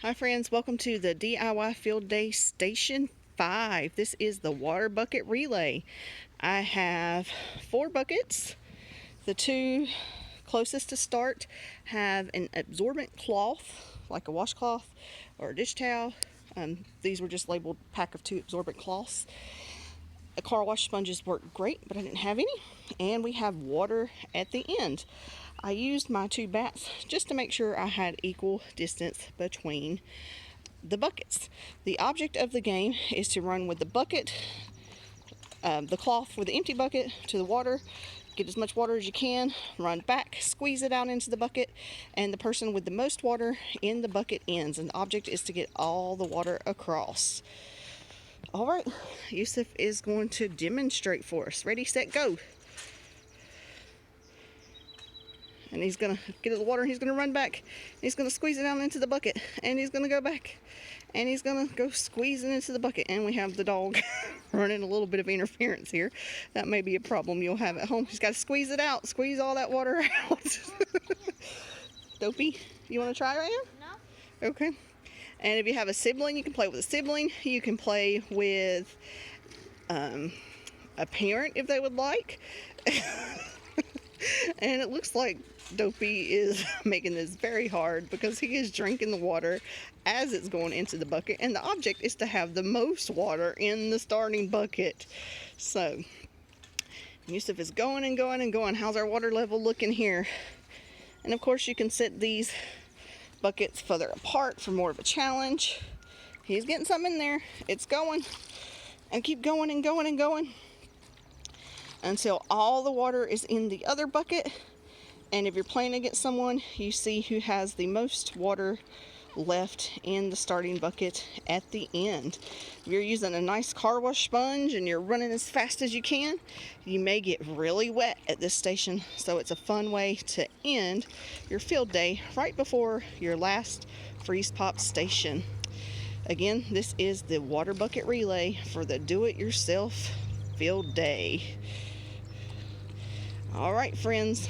Hi friends, welcome to the DIY Field Day Station 5. This is the water bucket relay. I have 4 buckets. The 2 closest to start have an absorbent cloth, like a washcloth or a dish towel. These were just labeled pack of 2 absorbent cloths. The car wash sponges worked great, but I didn't have any. And we have water at the end. I used my 2 bats just to make sure I had equal distance between the buckets. The object of the game is to run with the bucket, the cloth with the empty bucket to the water, get as much water as you can, run back, squeeze it out into the bucket, and the person with the most water in the bucket ends. And the object is to get all the water across. All right, Yusuf is going to demonstrate for us. Ready, set, go. And he's gonna get the water and he's gonna run back. He's gonna squeeze it down into the bucket and he's gonna go back and he's gonna go squeezing into the bucket. And we have the dog running a little bit of interference here. That may be a problem you'll have at home. He's got to squeeze it out, squeeze all that water out. Dopey, you want to try right now? No. Okay. And if you have a sibling, you can play with a sibling. You can play with a parent if they would like. And it looks like Dopey is making this very hard because he is drinking the water as it's going into the bucket, and the object is to have the most water in the starting bucket. So Yusuf is going and going and going. How's our water level looking here? And of course you can set these buckets further apart for more of a challenge. He's getting some in there. It's going, and keep going and going and going until all the water is in the other bucket. And if you're playing against someone, you see who has the most water left in the starting bucket at the end. If you're using a nice car wash sponge and you're running as fast as you can, you may get really wet at this station. So it's a fun way to end your field day right before your last freeze pop station. Again, this is the water bucket relay for the do-it-yourself field day. All right, friends.